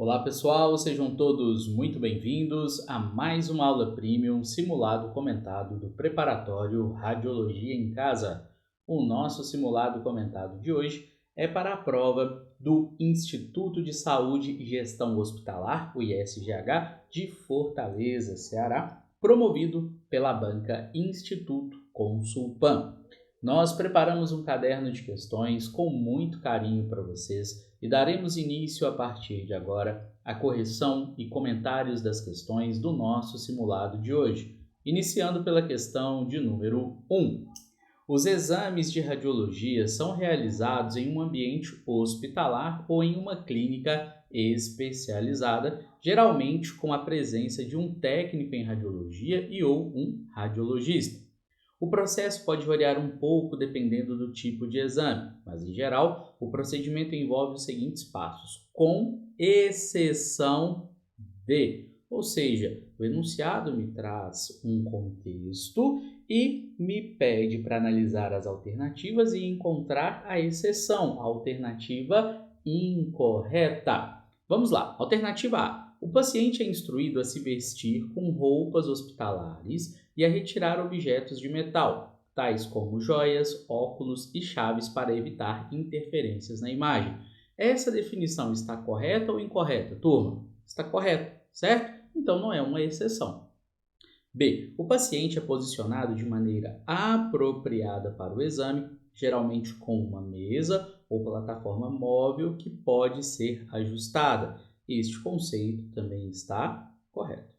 Olá pessoal, sejam todos muito bem-vindos a mais uma aula Premium simulado comentado do preparatório Radiologia em Casa. O nosso simulado comentado de hoje é para a prova do Instituto de Saúde e Gestão Hospitalar, o ISGH, de Fortaleza, Ceará, promovido pela banca Instituto Consulpan. Nós preparamos um caderno de questões com muito carinho para vocês e daremos início a partir de agora à correção e comentários das questões do nosso simulado de hoje, iniciando pela questão de número 1. Os exames de radiologia são realizados em um ambiente hospitalar ou em uma clínica especializada, geralmente com a presença de um técnico em radiologia e ou um radiologista. O processo pode variar um pouco dependendo do tipo de exame, mas em geral, o procedimento envolve os seguintes passos, com exceção de, ou seja, o enunciado me traz um contexto e me pede para analisar as alternativas e encontrar a exceção, a alternativa incorreta. Vamos lá, alternativa A. O paciente é instruído a se vestir com roupas hospitalares e a retirar objetos de metal, tais como joias, óculos e chaves para evitar interferências na imagem. Essa definição está correta ou incorreta, turma? Está correta, certo? Então não é uma exceção. B. O paciente é posicionado de maneira apropriada para o exame, geralmente com uma mesa ou plataforma móvel que pode ser ajustada. Este conceito também está correto.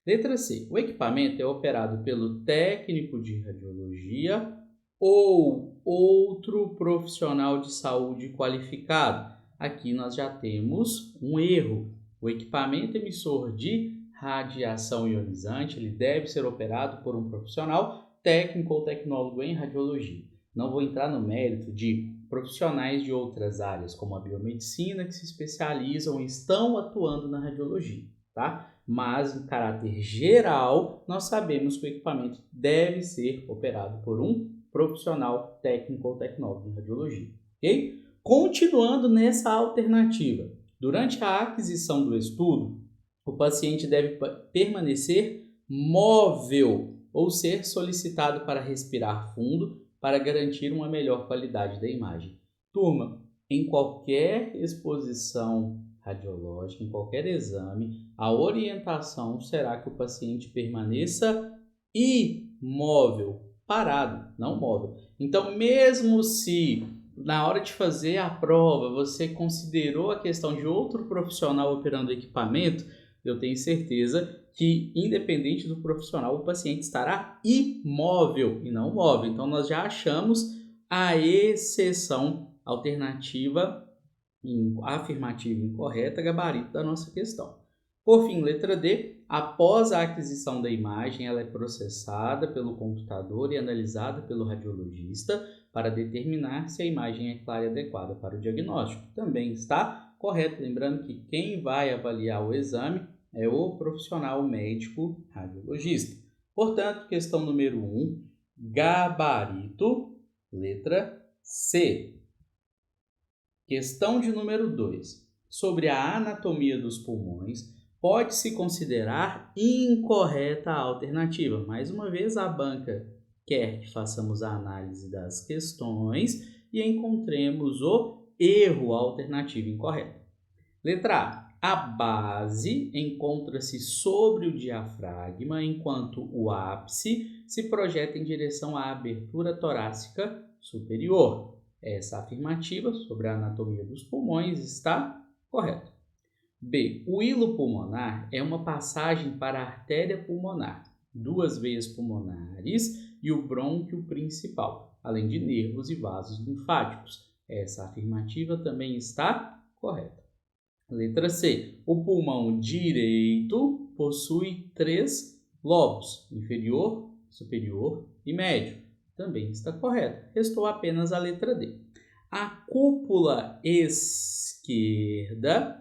Letra C. O equipamento é operado pelo técnico de radiologia ou outro profissional de saúde qualificado. Aqui nós já temos um erro. O equipamento emissor de radiação ionizante ele deve ser operado por um profissional técnico ou tecnólogo em radiologia. Não vou entrar no mérito de profissionais de outras áreas, como a biomedicina, que se especializam e estão atuando na radiologia, tá? Mas, em caráter geral, nós sabemos que o equipamento deve ser operado por um profissional técnico ou tecnólogo em radiologia, ok? Continuando nessa alternativa, durante a aquisição do estudo, o paciente deve permanecer móvel ou ser solicitado para respirar fundo para garantir uma melhor qualidade da imagem. Turma, em qualquer exposição radiológica, em qualquer exame, a orientação será que o paciente permaneça imóvel, parado, não móvel. Então, mesmo se na hora de fazer a prova você considerou a questão de outro profissional operando o equipamento, eu tenho certeza que, independente do profissional, o paciente estará imóvel e não móvel. Então, nós já achamos a exceção alternativa afirmativa incorreta, gabarito da nossa questão. Por fim, letra D. Após a aquisição da imagem, ela é processada pelo computador e analisada pelo radiologista para determinar se a imagem é clara e adequada para o diagnóstico. Também está correto, lembrando que quem vai avaliar o exame é o profissional médico radiologista. Portanto, questão número 1, gabarito, letra C. Questão de número 2. Sobre a anatomia dos pulmões, pode-se considerar incorreta a alternativa. Mais uma vez, a banca quer que façamos a análise das questões e encontremos o erro, a alternativa incorreta. Letra A. A base encontra-se sobre o diafragma, enquanto o ápice se projeta em direção à abertura torácica superior. Essa afirmativa sobre a anatomia dos pulmões está correta. B. O hilo pulmonar é uma passagem para a artéria pulmonar, duas veias pulmonares e o brônquio principal, além de nervos e vasos linfáticos. Essa afirmativa também está correta. Letra C. O pulmão direito possui 3 lobos, inferior, superior e médio. Também está correto. Restou apenas a letra D. A cúpula esquerda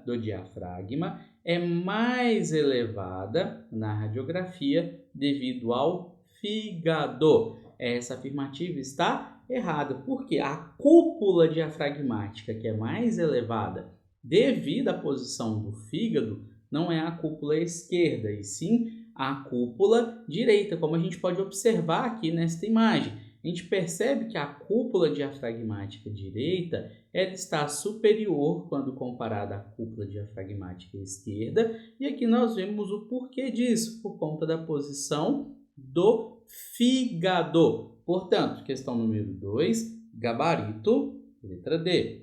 do diafragma é mais elevada na radiografia devido ao fígado. Essa afirmativa está errada, porque a cúpula diafragmática, que é mais elevada devido à posição do fígado, não é a cúpula esquerda, e sim a cúpula direita, como a gente pode observar aqui nesta imagem. A gente percebe que a cúpula diafragmática direita ela está superior quando comparada à cúpula diafragmática esquerda, e aqui nós vemos o porquê disso, por conta da posição do fígado. Portanto, questão número 2, gabarito, letra D.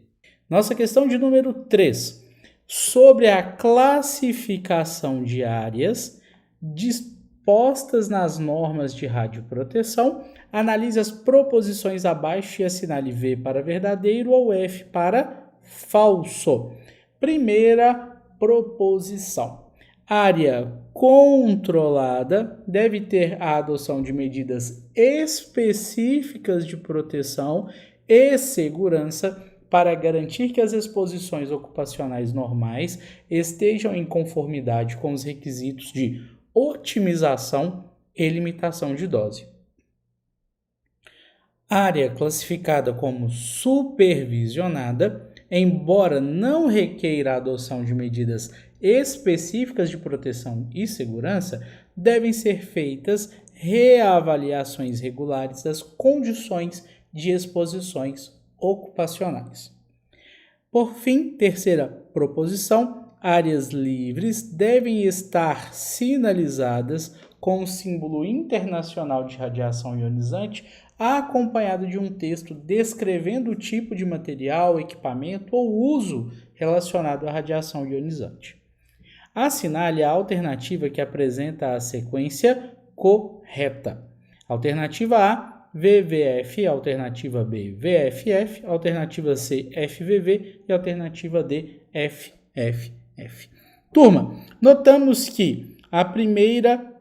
Nossa questão de número 3, sobre a classificação de áreas dispostas nas normas de radioproteção, analise as proposições abaixo e assinale V para verdadeiro ou F para falso. Primeira proposição. Área controlada deve ter a adoção de medidas específicas de proteção e segurança para garantir que as exposições ocupacionais normais estejam em conformidade com os requisitos de otimização e limitação de dose. Área classificada como supervisionada, embora não requeira a adoção de medidas específicas de proteção e segurança, devem ser feitas reavaliações regulares das condições de exposições ocupacionais. Por fim, terceira proposição, áreas livres devem estar sinalizadas com o símbolo internacional de radiação ionizante, acompanhado de um texto descrevendo o tipo de material, equipamento ou uso relacionado à radiação ionizante. Assinale a alternativa que apresenta a sequência correta. Alternativa A, VVF, alternativa B, VFF, alternativa C, FVV e alternativa D, FFF. Turma, notamos que a primeira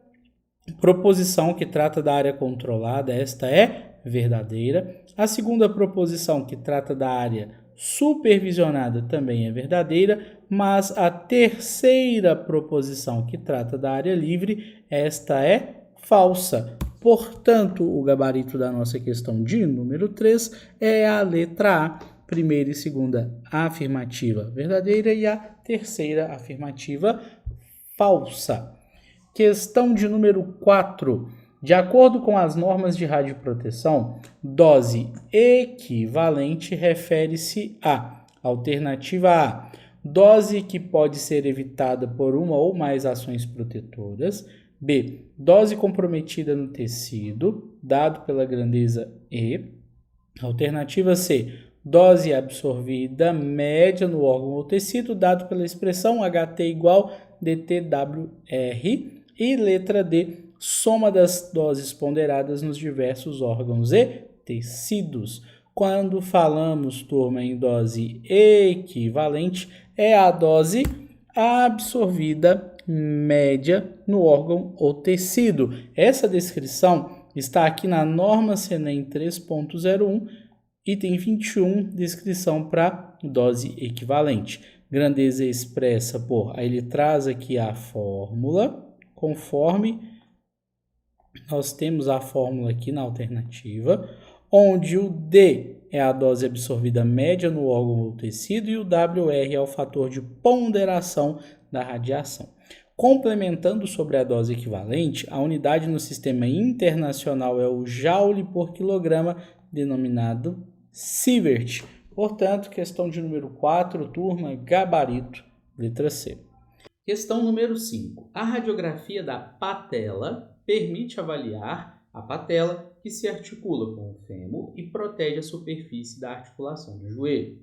proposição que trata da área controlada, esta é verdadeira. A segunda proposição que trata da área supervisionada também é verdadeira, mas a terceira proposição que trata da área livre, esta é falsa. Portanto, o gabarito da nossa questão de número 3 é a letra A, primeira e segunda afirmativa verdadeira e a terceira afirmativa falsa. Questão de número 4. De acordo com as normas de radioproteção, dose equivalente refere-se a alternativa A, dose que pode ser evitada por uma ou mais ações protetoras. B, dose comprometida no tecido, dado pela grandeza E. Alternativa C, dose absorvida média no órgão ou tecido, dado pela expressão HT igual DTWR. E letra D, soma das doses ponderadas nos diversos órgãos e tecidos. Quando falamos, turma, em dose equivalente, é a dose absorvida média no órgão ou tecido. Essa descrição está aqui na norma CNEM 3.01, item 21, descrição para dose equivalente. Grandeza expressa por, aí ele traz aqui a fórmula, conforme nós temos a fórmula aqui na alternativa, onde o D é a dose absorvida média no órgão ou tecido e o WR é o fator de ponderação da radiação. Complementando sobre a dose equivalente, a unidade no sistema internacional é o joule por quilograma, denominado sievert. Portanto, questão de número 4, turma, gabarito, letra C. Questão número 5. A radiografia da patela permite avaliar a patela que se articula com o fêmur e protege a superfície da articulação do joelho.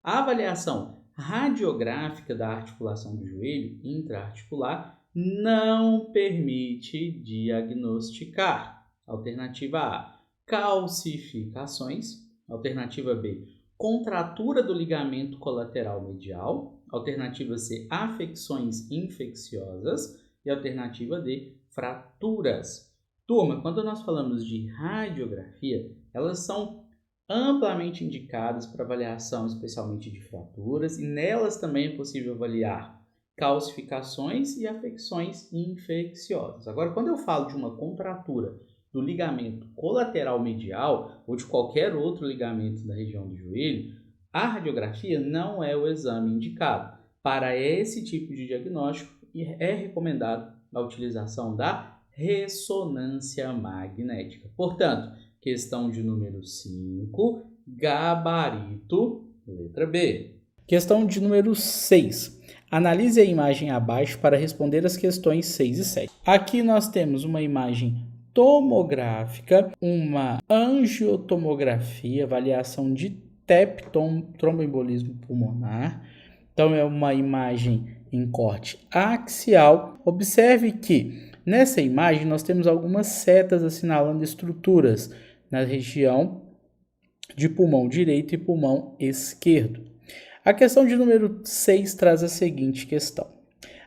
A avaliação radiográfica da articulação do joelho intraarticular não permite diagnosticar. Alternativa A, calcificações. Alternativa B, contratura do ligamento colateral medial. Alternativa C, afecções infecciosas. E alternativa D, fraturas. Turma, quando nós falamos de radiografia, elas são amplamente indicadas para avaliação especialmente de fraturas, e nelas também é possível avaliar calcificações e afecções infecciosas. Agora, quando eu falo de uma contratura do ligamento colateral medial ou de qualquer outro ligamento da região do joelho, A radiografia não é o exame indicado. Para esse tipo de diagnóstico, é recomendado a utilização da ressonância magnética. Portanto, questão de número 5, gabarito, letra B. Questão de número 6. Analise a imagem abaixo para responder as questões 6 e 7. Aqui nós temos uma imagem tomográfica, uma angiotomografia, avaliação de TEP, tromboembolismo pulmonar. Então, é uma imagem em corte axial. Observe que nessa imagem nós temos algumas setas assinalando estruturas na região de pulmão direito e pulmão esquerdo. A questão de número 6 traz a seguinte questão.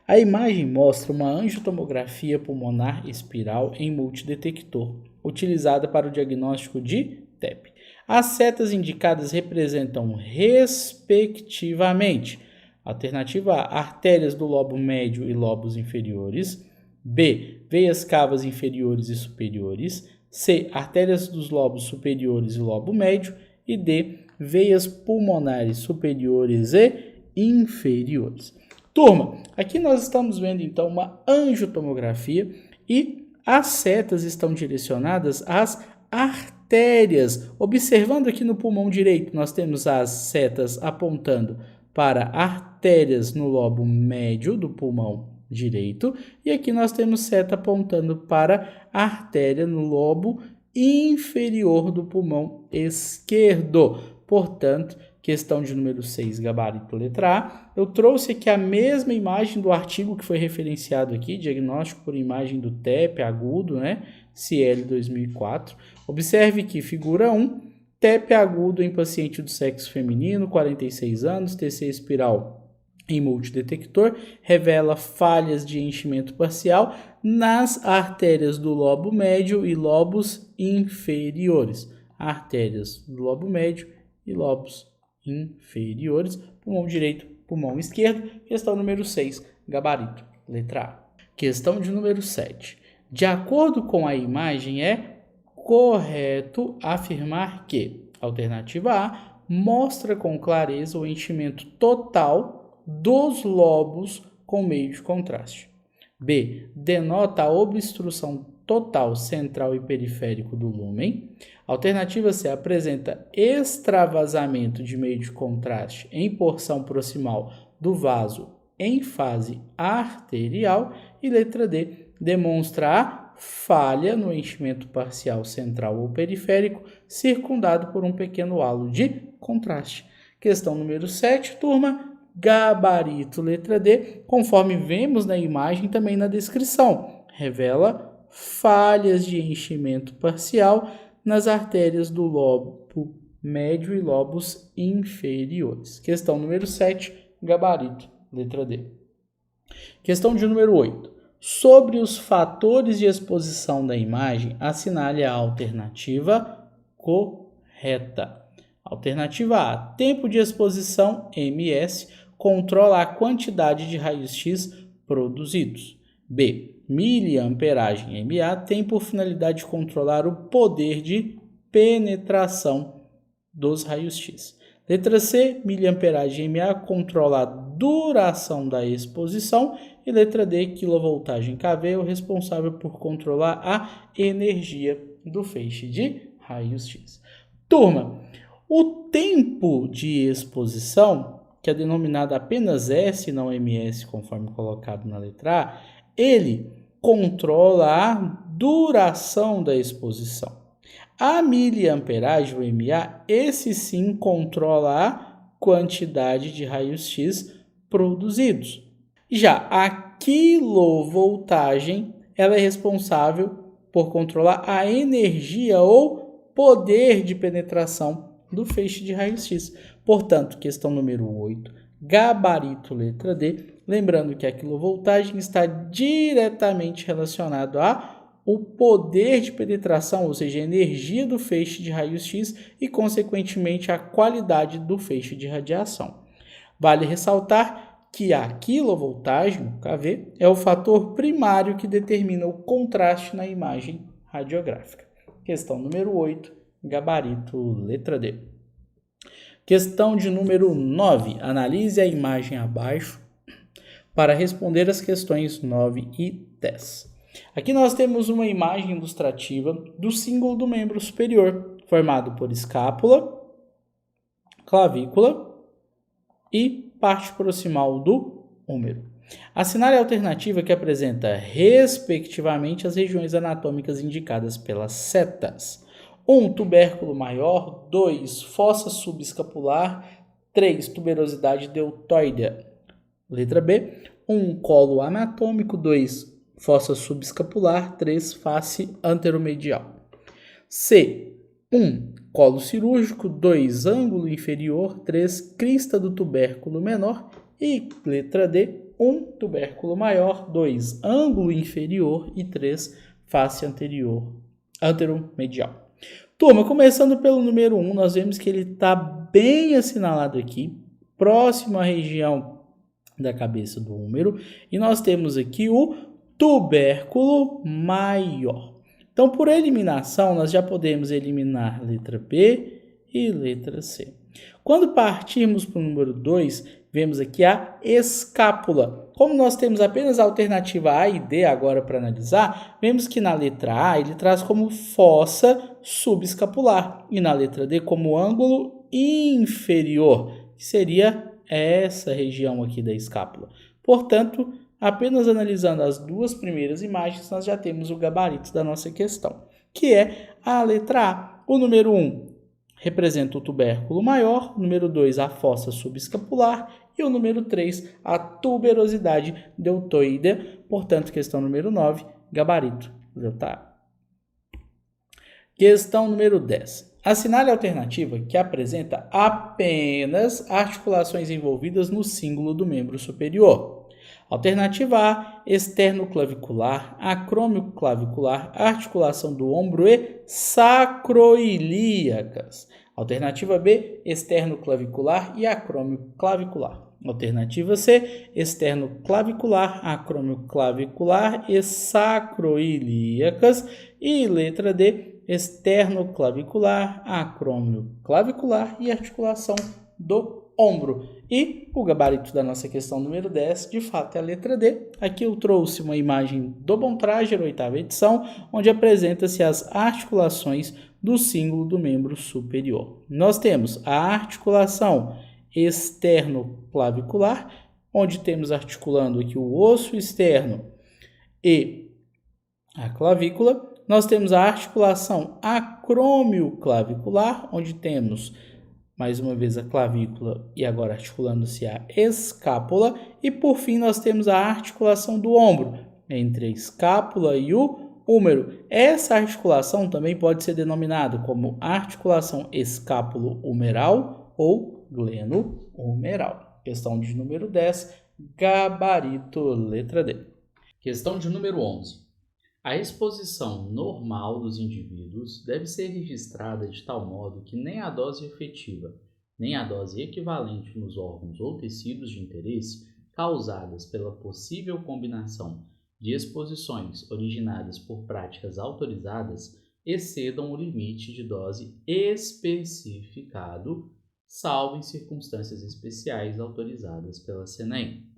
A imagem mostra uma angiotomografia pulmonar espiral em multidetector, utilizada para o diagnóstico de TEP. As setas indicadas representam, respectivamente, alternativa A, artérias do lobo médio e lobos inferiores, B, veias cavas inferiores e superiores, C, artérias dos lobos superiores e lobo médio, e D, veias pulmonares superiores e inferiores. Turma, aqui nós estamos vendo então uma angiotomografia e as setas estão direcionadas às artérias. Observando aqui no pulmão direito, nós temos as setas apontando para artérias no lobo médio do pulmão direito e aqui nós temos seta apontando para a artéria no lobo inferior do pulmão esquerdo. Portanto, questão de número 6, gabarito letra A. Eu trouxe aqui a mesma imagem do artigo que foi referenciado aqui, diagnóstico por imagem do TEP agudo, CL 2004. Observe que figura 1, TEP agudo em paciente do sexo feminino, 46 anos, TC espiral em multidetector, revela falhas de enchimento parcial nas artérias do lobo médio e lobos inferiores. Artérias do lobo médio e lobos inferiores, pulmão direito, pulmão esquerdo. Questão número 6, gabarito, letra A. Questão de número 7. De acordo com a imagem, é correto afirmar que, alternativa A, mostra com clareza o enchimento total dos lobos com meio de contraste. B, denota a obstrução total central e periférico do lúmen. Alternativa C, apresenta extravasamento de meio de contraste em porção proximal do vaso em fase arterial. E letra D, demonstra a falha no enchimento parcial central ou periférico, circundado por um pequeno halo de contraste. Questão número 7, turma, gabarito letra D, conforme vemos na imagem também na descrição, revela falhas de enchimento parcial nas artérias do lobo médio e lobos inferiores. Questão número 7, gabarito, letra D. Questão de número 8. Sobre os fatores de exposição da imagem, assinale a alternativa correta. Alternativa A, tempo de exposição, ms, controla a quantidade de raios-x produzidos. B, miliamperagem, MA, tem por finalidade controlar o poder de penetração dos raios-x. Letra C, miliamperagem MA, controla a duração da exposição. E letra D, quilovoltagem kV, é o responsável por controlar a energia do feixe de raios-x. Turma, o tempo de exposição, que é denominado apenas S, não MS, conforme colocado na letra A, ele controla a duração da exposição. A miliamperagem, o MA, esse sim controla a quantidade de raios-x produzidos. Já a quilovoltagem, ela é responsável por controlar a energia ou poder de penetração do feixe de raios-x. Portanto, questão número 8, gabarito letra D, lembrando que a quilovoltagem está diretamente relacionado ao poder de penetração, ou seja, a energia do feixe de raios-x e, consequentemente, a qualidade do feixe de radiação. Vale ressaltar que a quilovoltagem, kV, é o fator primário que determina o contraste na imagem radiográfica. Questão número 8, gabarito letra D. Questão de número 9. Analise a imagem abaixo para responder as questões 9 e 10. Aqui nós temos uma imagem ilustrativa do símbolo do membro superior, formado por escápula, clavícula e parte proximal do húmero. Assinale a alternativa que apresenta, respectivamente, as regiões anatômicas indicadas pelas setas. 1. Tubérculo maior. 2. Fossa subescapular. 3. Tuberosidade deltoide. Letra B. 1. Colo anatômico. 2. Fossa subescapular. 3. Face anteromedial. C. 1. Colo cirúrgico. 2. Ângulo inferior. 3. Crista do tubérculo menor. E letra D. 1. Tubérculo maior. 2. Ângulo inferior. E 3. Face anteromedial. Turma, começando pelo número 1, nós vemos que ele está bem assinalado aqui, próximo à região da cabeça do húmero, e nós temos aqui o tubérculo maior. Então, por eliminação, nós já podemos eliminar letra B e letra C. Quando partirmos para o número 2, vemos aqui a escápula. Como nós temos apenas a alternativa A e D agora para analisar, vemos que na letra A ele traz como fossa subescapular e na letra D como ângulo inferior, que seria essa região aqui da escápula. Portanto, apenas analisando as duas primeiras imagens, nós já temos o gabarito da nossa questão, que é a letra A. O número 1 representa o tubérculo maior, o número 2 a fossa subescapular e o número 3 a tuberosidade deltoide. Portanto, questão número 9, gabarito, letra A. Questão número 10. Assinale a alternativa que apresenta apenas articulações envolvidas no cíngulo do membro superior. Alternativa A, externo-clavicular, acrômio-clavicular, articulação do ombro e sacroiliacas. Alternativa B, externo-clavicular e acrômio-clavicular. Alternativa C, externo-clavicular, acrômio-clavicular e sacroiliacas. E letra D, externo-clavicular, acrômio-clavicular e articulação do ombro. E o gabarito da nossa questão número 10, de fato, é a letra D. Aqui eu trouxe uma imagem do Bontrager, oitava edição, onde apresenta-se as articulações do cíngulo do membro superior. Nós temos a articulação externo-clavicular, onde temos articulando aqui o osso externo e a clavícula. Nós temos a articulação acrômio-clavicular, onde temos mais uma vez a clavícula e agora articulando-se a escápula. E por fim nós temos a articulação do ombro, entre a escápula e o húmero. Essa articulação também pode ser denominada como articulação escápulo-humeral ou gleno-humeral. Questão de número 10, gabarito, letra D. Questão de número 11. A exposição normal dos indivíduos deve ser registrada de tal modo que nem a dose efetiva, nem a dose equivalente nos órgãos ou tecidos de interesse causadas pela possível combinação de exposições originadas por práticas autorizadas excedam o limite de dose especificado, salvo em circunstâncias especiais autorizadas pela CNEM.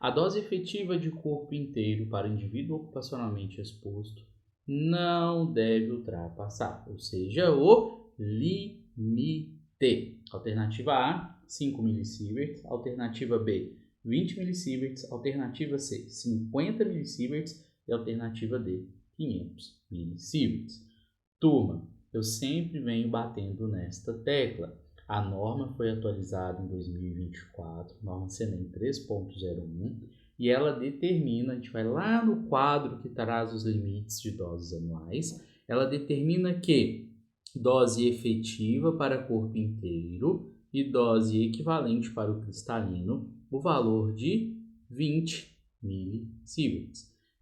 A dose efetiva de corpo inteiro para o indivíduo ocupacionalmente exposto não deve ultrapassar, ou seja, o limite. Alternativa A, 5 mSv, alternativa B, 20 mSv, alternativa C, 50 mSv e alternativa D, 500 mSv. Turma, eu sempre venho batendo nesta tecla. A norma foi atualizada em 2024, norma CNEM 3.01, e ela determina, a gente vai lá no quadro que traz os limites de doses anuais, ela determina que dose efetiva para corpo inteiro e dose equivalente para o cristalino, o valor de 20 mSv.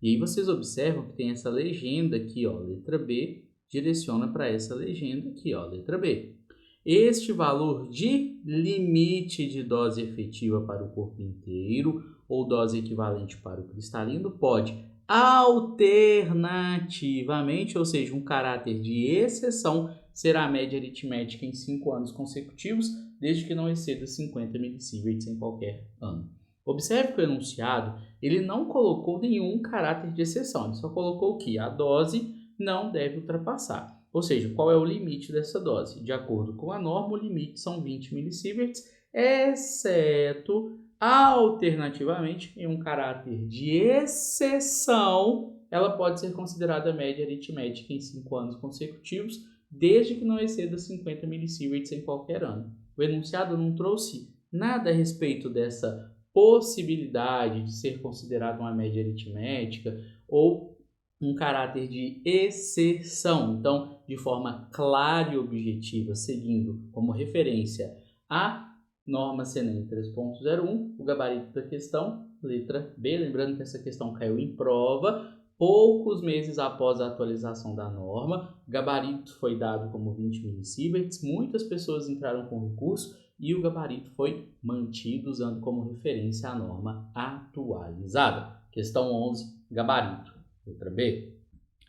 E aí vocês observam que tem essa legenda aqui, ó, letra B, direciona para essa legenda aqui, ó, letra B. Este valor de limite de dose efetiva para o corpo inteiro ou dose equivalente para o cristalino pode alternativamente, ou seja, um caráter de exceção, ser a média aritmética em 5 anos consecutivos desde que não exceda 50 millisieverts em qualquer ano. Observe que o enunciado ele não colocou nenhum caráter de exceção, ele só colocou que a dose não deve ultrapassar. Ou seja, qual é o limite dessa dose? De acordo com a norma, o limite são 20 millisieverts, exceto, alternativamente, em um caráter de exceção, ela pode ser considerada média aritmética em 5 anos consecutivos, desde que não exceda 50 millisieverts em qualquer ano. O enunciado não trouxe nada a respeito dessa possibilidade de ser considerada uma média aritmética ou um caráter de exceção. Então, de forma clara e objetiva, seguindo como referência a norma CNEM 3.01, o gabarito da questão, letra B. Lembrando que essa questão caiu em prova poucos meses após a atualização da norma. O gabarito foi dado como 20 millisieverts, muitas pessoas entraram com recurso e o gabarito foi mantido usando como referência a norma atualizada. Questão 11, gabarito. Letra B.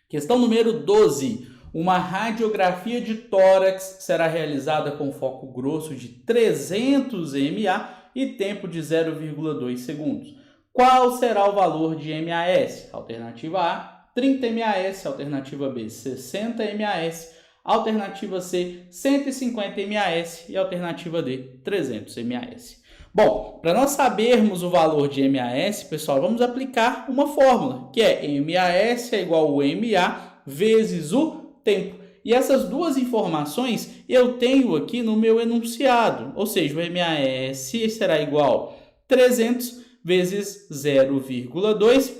Questão número 12. Uma radiografia de tórax será realizada com foco grosso de 300 mA e tempo de 0,2 segundos. Qual será o valor de MAS? Alternativa A, 30 MAS. Alternativa B, 60 MAS. Alternativa C, 150 MAS. E alternativa D, 300 MAS. Bom, para nós sabermos o valor de MAS, pessoal, vamos aplicar uma fórmula, que é MAS é igual ao MA vezes o tempo. E essas duas informações eu tenho aqui no meu enunciado, ou seja, o MAS será igual a 300 vezes 0,2.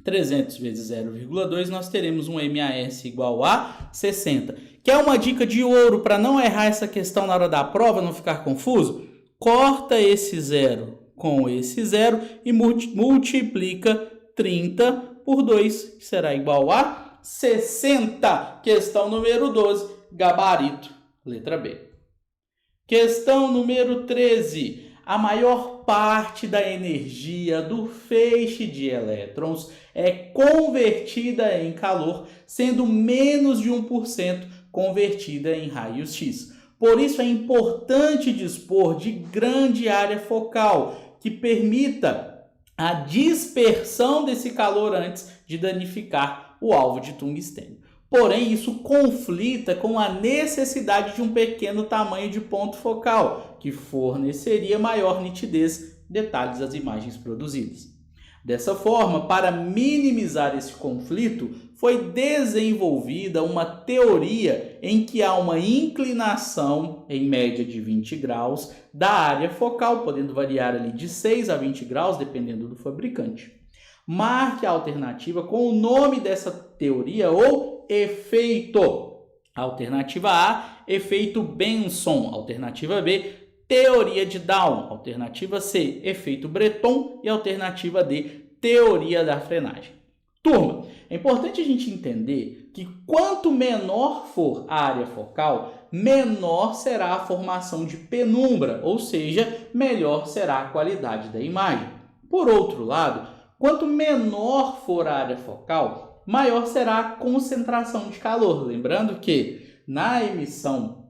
300 vezes 0,2, nós teremos um MAS igual a 60. Quer uma dica de ouro para não errar essa questão na hora da prova, não ficar confuso? Corta esse zero com esse zero e multiplica 30 por 2, que será igual a 60. Questão número 12, gabarito, letra B. Questão número 13. A maior parte da energia do feixe de elétrons é convertida em calor, sendo menos de 1% convertida em raios X. Por isso é importante dispor de grande área focal, que permita a dispersão desse calor antes de danificar o alvo de tungstênio. Porém, isso conflita com a necessidade de um pequeno tamanho de ponto focal, que forneceria maior nitidez, detalhes das imagens produzidas. Dessa forma, para minimizar esse conflito, foi desenvolvida uma teoria em que há uma inclinação, em média de 20 graus, da área focal, podendo variar ali de 6 a 20 graus, dependendo do fabricante. Marque a alternativa com o nome dessa teoria ou efeito. Alternativa A, efeito Benson. Alternativa B, teoria de Down. Alternativa C, efeito Breton. E alternativa D, teoria da frenagem. Turma, é importante a gente entender que quanto menor for a área focal, menor será a formação de penumbra, ou seja, melhor será a qualidade da imagem. Por outro lado, quanto menor for a área focal, maior será a concentração de calor. Lembrando que na emissão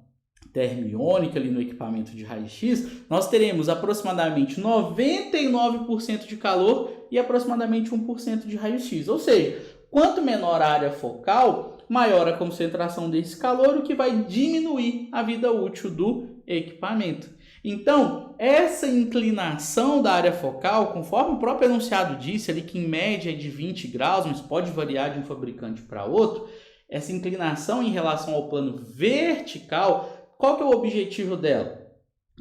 termiônica ali no equipamento de raio-x, nós teremos aproximadamente 99% de calor e aproximadamente 1% de raio-x. Ou seja, quanto menor a área focal, maior a concentração desse calor, o que vai diminuir a vida útil do equipamento. Então, essa inclinação da área focal, conforme o próprio enunciado disse, ali que em média é de 20 graus, mas pode variar de um fabricante para outro, essa inclinação em relação ao plano vertical, qual que é o objetivo dela?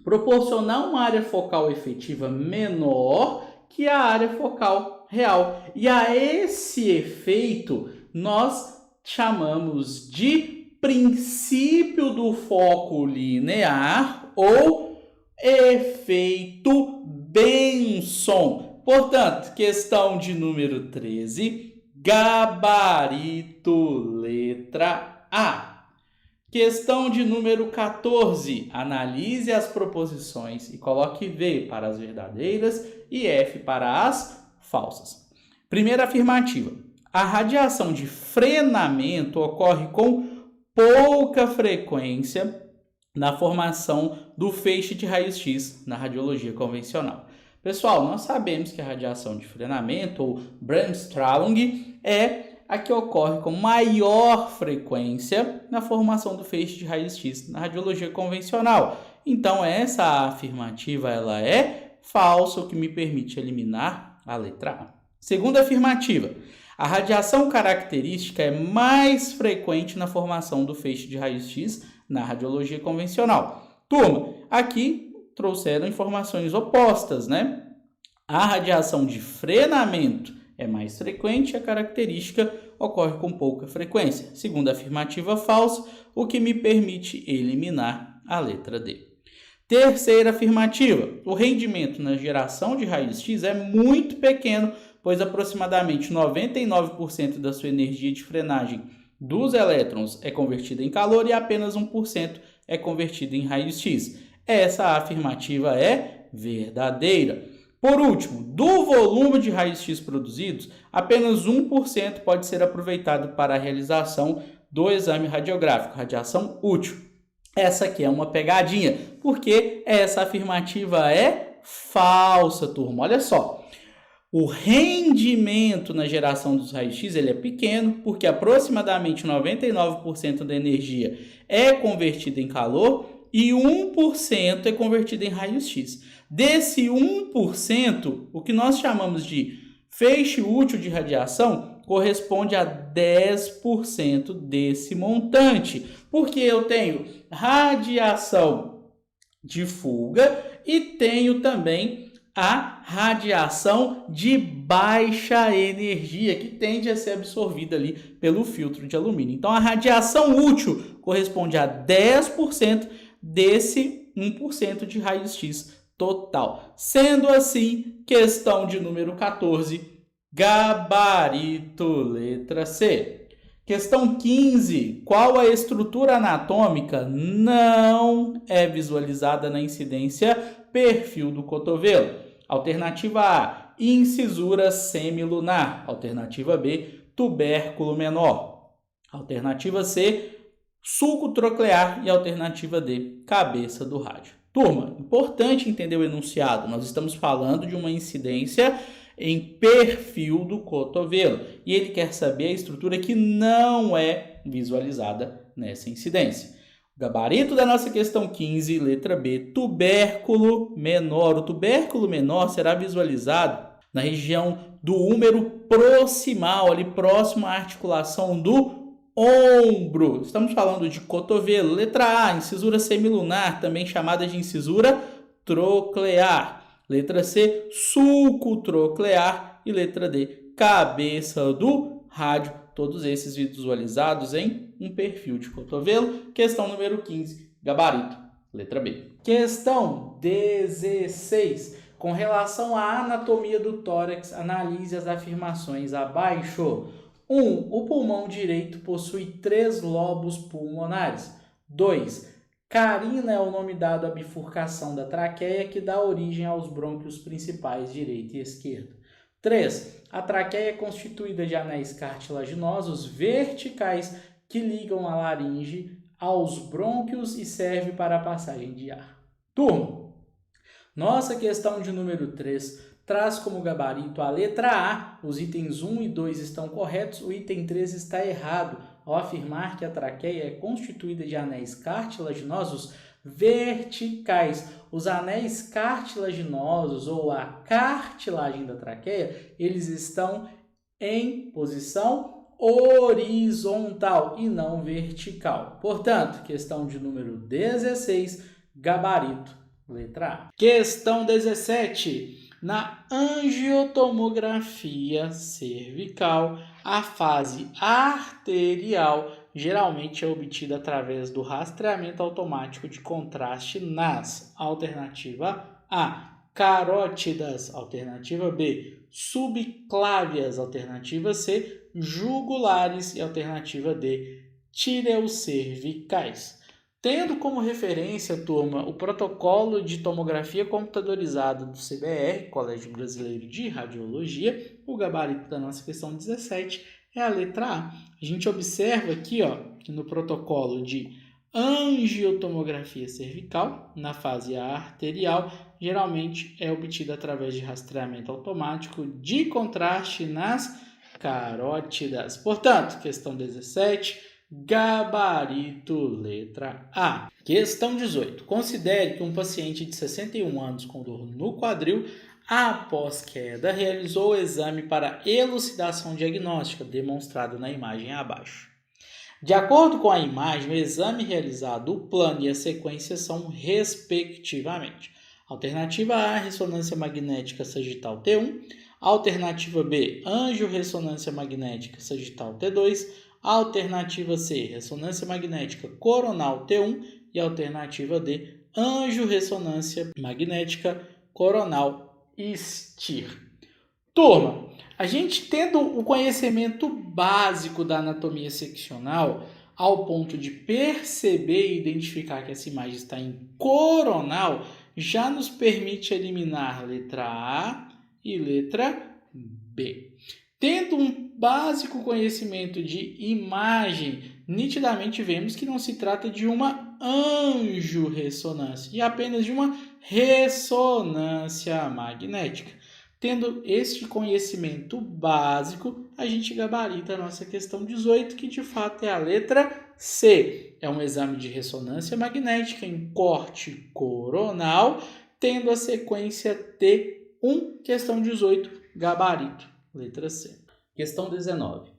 Proporcionar uma área focal efetiva menor que a área focal real. E a esse efeito nós chamamos de princípio do foco linear ou efeito Benson. Portanto, questão de número 13, gabarito, letra A. Questão de número 14. Analise as proposições e coloque V para as verdadeiras e F para as falsas. Primeira afirmativa. A radiação de frenamento ocorre com pouca frequência na formação do feixe de raios-x na radiologia convencional. Pessoal, nós sabemos que a radiação de frenamento, ou Bremsstrahlung, é a que ocorre com maior frequência na formação do feixe de raios-x na radiologia convencional. Então, essa afirmativa ela é falsa, o que me permite eliminar a letra A. Segunda afirmativa, a radiação característica é mais frequente na formação do feixe de raios-x na radiologia convencional. Turma, aqui trouxeram informações opostas, né? A radiação de frenamento é mais frequente, a característica ocorre com pouca frequência. Segunda afirmativa falsa, o que me permite eliminar a letra D. Terceira afirmativa, o rendimento na geração de raios-x é muito pequeno, pois aproximadamente 99% da sua energia de frenagem dos elétrons é convertida em calor e apenas 1% é convertida em raios-x. Essa afirmativa é verdadeira. Por último, do volume de raios-x produzidos, apenas 1% pode ser aproveitado para a realização do exame radiográfico, radiação útil. Essa aqui é uma pegadinha, porque essa afirmativa é falsa, turma. Olha só. O rendimento na geração dos raios-x ele é pequeno, porque aproximadamente 99% da energia é convertida em calor e 1% é convertido em raios-x. Desse 1%, o que nós chamamos de feixe útil de radiação corresponde a 10% desse montante, porque eu tenho radiação de fuga e tenho também a radiação de baixa energia, que tende a ser absorvida ali pelo filtro de alumínio. Então, a radiação útil corresponde a 10% desse 1% de raios-x total. Sendo assim, questão de número 14, gabarito, letra C. Questão 15. Qual a estrutura anatômica não é visualizada na incidência perfil do cotovelo? Alternativa A, incisura semilunar. Alternativa B, tubérculo menor. Alternativa C, sulco troclear. E alternativa D, cabeça do rádio. Turma, importante entender o enunciado. Nós estamos falando de uma incidência em perfil do cotovelo. E ele quer saber a estrutura que não é visualizada nessa incidência. O gabarito da nossa questão 15, letra B, tubérculo menor. O tubérculo menor será visualizado na região do húmero proximal, ali próximo à articulação do ombro. Estamos falando de cotovelo. Letra A, incisura semilunar, também chamada de incisura troclear. Letra C, sulco troclear. E letra D, cabeça do rádio. Todos esses visualizados em um perfil de cotovelo. Questão número 15, gabarito, letra B. Questão 16. Com relação à anatomia do tórax, analise as afirmações abaixo. 1. O pulmão direito possui 3 lobos pulmonares. 2. Carina é o nome dado à bifurcação da traqueia que dá origem aos brônquios principais direito e esquerdo. 3. A traqueia é constituída de anéis cartilaginosos verticais que ligam a laringe aos brônquios e serve para a passagem de ar. Turma, nossa questão de número 3 traz como gabarito a letra A. Os itens 1 e 2 estão corretos, o item 3 está errado, ao afirmar que a traqueia é constituída de anéis cartilaginosos verticais. Os anéis cartilaginosos ou a cartilagem da traqueia, eles estão em posição horizontal e não vertical. Portanto, questão de número 16, gabarito, letra A. Questão 17. Na angiotomografia cervical, a fase arterial geralmente é obtida através do rastreamento automático de contraste nas alternativa A, carótidas, alternativa B, subclávias, alternativa C, jugulares e alternativa D, tireocervicais. Tendo como referência, turma, o protocolo de tomografia computadorizada do CBR, Colégio Brasileiro de Radiologia, o gabarito da nossa questão 17 é a letra A. A gente observa aqui, que no protocolo de Angiotomografia cervical, na fase arterial, geralmente é obtida através de rastreamento automático de contraste nas carótidas. Portanto, questão 17, gabarito, letra A. Questão 18. Considere que um paciente de 61 anos com dor no quadril, após queda, realizou o exame para elucidação diagnóstica, demonstrado na imagem abaixo. De acordo com a imagem, o exame realizado, o plano e a sequência são respectivamente: alternativa A, ressonância magnética sagital T1, alternativa B, angiorressonância magnética sagital T2, alternativa C, ressonância magnética coronal T1 e alternativa D, angiorressonância magnética coronal STIR. Turma, a gente tendo o conhecimento básico da anatomia seccional, ao ponto de perceber e identificar que essa imagem está em coronal, já nos permite eliminar letra A e letra B. Tendo um básico conhecimento de imagem, nitidamente vemos que não se trata de uma angiorressonância, e apenas de uma ressonância magnética. Tendo este conhecimento básico, a gente gabarita a nossa questão 18, que de fato é a letra C. É um exame de ressonância magnética em corte coronal, tendo a sequência T1, questão 18, gabarito, letra C. Questão 19.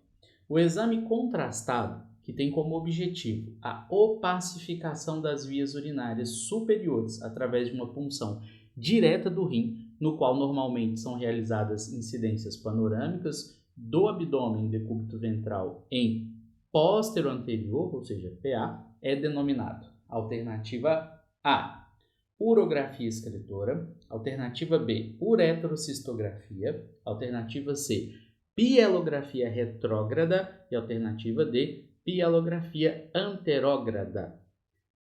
O exame contrastado, que tem como objetivo a opacificação das vias urinárias superiores através de uma punção direta do rim, no qual normalmente são realizadas incidências panorâmicas do abdômen e decúbito ventral em póstero anterior, ou seja, PA, é denominado alternativa A, urografia excretora, alternativa B, uretrocistografia, alternativa C, pielografia retrógrada e alternativa D, pielografia anterógrada.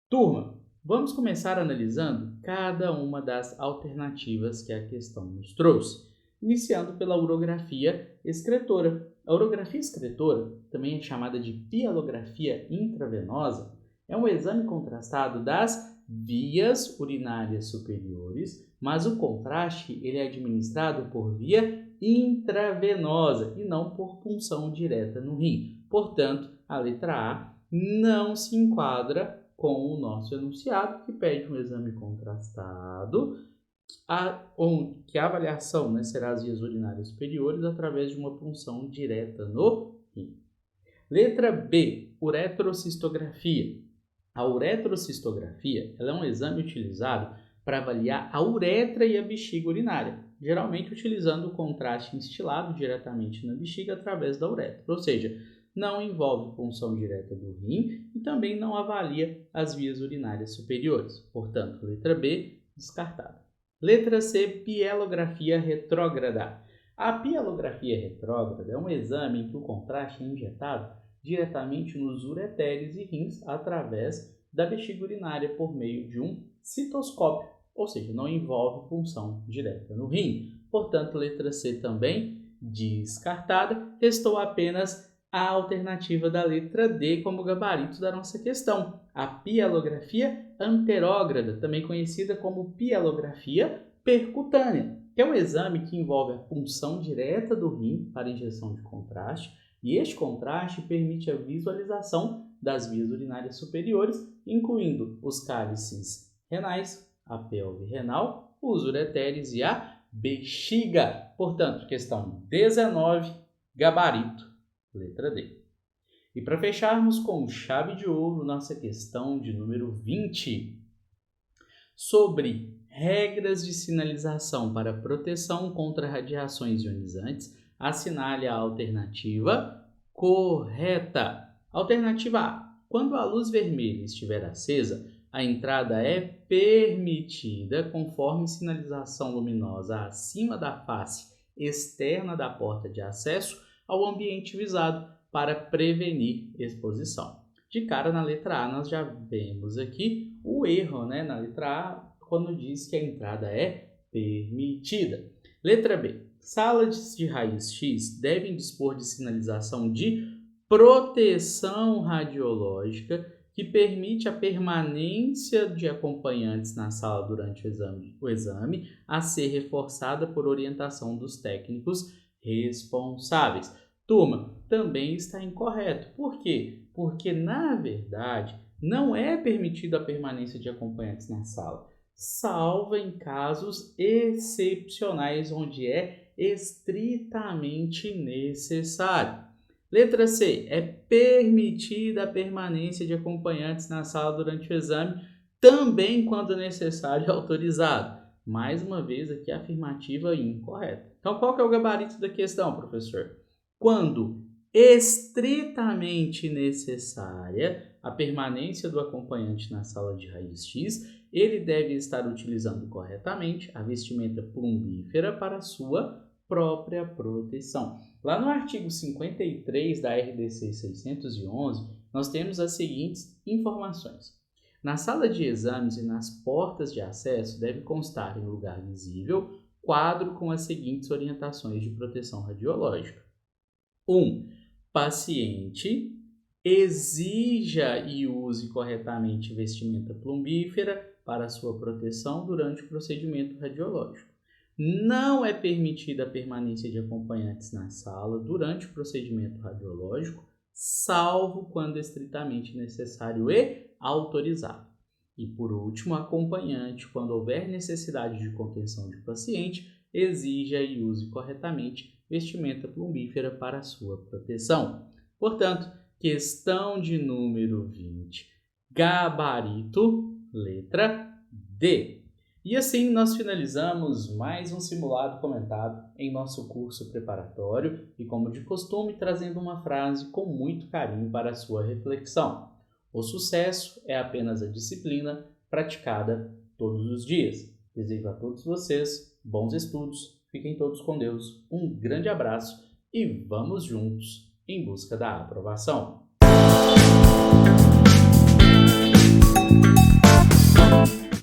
Turma, vamos começar analisando cada uma das alternativas que a questão nos trouxe, iniciando pela urografia excretora. A urografia excretora, também é chamada de pielografia intravenosa, é um exame contrastado das vias urinárias superiores, mas o contraste ele é administrado por via intravenosa e não por punção direta no rim. Portanto, a letra A não se enquadra com o nosso enunciado, que pede um exame contrastado, que a avaliação será as vias urinárias superiores através de uma punção direta no rim. Letra B, uretrocistografia. A uretrocistografia ela é um exame utilizado para avaliar a uretra e a bexiga urinária, geralmente utilizando o contraste instilado diretamente na bexiga através da uretra, ou seja, não envolve punção direta do rim e também não avalia as vias urinárias superiores. Portanto, letra B, descartada. Letra C, pielografia retrógrada. A pielografia retrógrada é um exame em que o contraste é injetado diretamente nos ureteres e rins através da bexiga urinária por meio de um citoscópio, ou seja, não envolve punção direta no rim. Portanto, letra C também descartada. Restou apenas a alternativa da letra D como gabarito da nossa questão, a pielografia anterógrada, também conhecida como pielografia percutânea, que é um exame que envolve a punção direta do rim para injeção de contraste, e este contraste permite a visualização das vias urinárias superiores, incluindo os cálices renais, a pelve renal, os ureteres e a bexiga. Portanto, questão 19, gabarito, letra D. E para fecharmos com chave de ouro, nossa questão de número 20, sobre regras de sinalização para proteção contra radiações ionizantes, assinale a alternativa correta. Alternativa A. Quando a luz vermelha estiver acesa, a entrada é permitida conforme sinalização luminosa acima da face externa da porta de acesso ao ambiente visado para prevenir exposição. De cara, na letra A, nós já vemos aqui o erro, na letra A, quando diz que a entrada é permitida. Letra B. Salas de raio-x devem dispor de sinalização de proteção radiológica que permite a permanência de acompanhantes na sala durante o exame a ser reforçada por orientação dos técnicos responsáveis. Turma, também está incorreto. Por quê? Porque, na verdade, não é permitida a permanência de acompanhantes na sala, salvo em casos excepcionais, onde é estritamente necessário. Letra C. É permitida a permanência de acompanhantes na sala durante o exame, também quando necessário e autorizado. Mais uma vez aqui a afirmativa incorreta. Então, qual que é o gabarito da questão, professor? Quando estritamente necessária a permanência do acompanhante na sala de raio-x, ele deve estar utilizando corretamente a vestimenta plumbífera para sua própria proteção. Lá no artigo 53 da RDC 611, nós temos as seguintes informações. Na sala de exames e nas portas de acesso deve constar em lugar visível quadro com as seguintes orientações de proteção radiológica. 1. Paciente exija e use corretamente vestimenta plumbífera para sua proteção durante o procedimento radiológico. Não é permitida a permanência de acompanhantes na sala durante o procedimento radiológico, salvo quando estritamente necessário e autorizado. E, por último, acompanhante, quando houver necessidade de contenção de paciente, exija e use corretamente vestimenta plumbífera para sua proteção. Portanto, questão de número 20, gabarito, letra D. E assim nós finalizamos mais um simulado comentado em nosso curso preparatório e, como de costume, trazendo uma frase com muito carinho para a sua reflexão. O sucesso é apenas a disciplina praticada todos os dias. Desejo a todos vocês bons estudos, fiquem todos com Deus, um grande abraço e vamos juntos em busca da aprovação.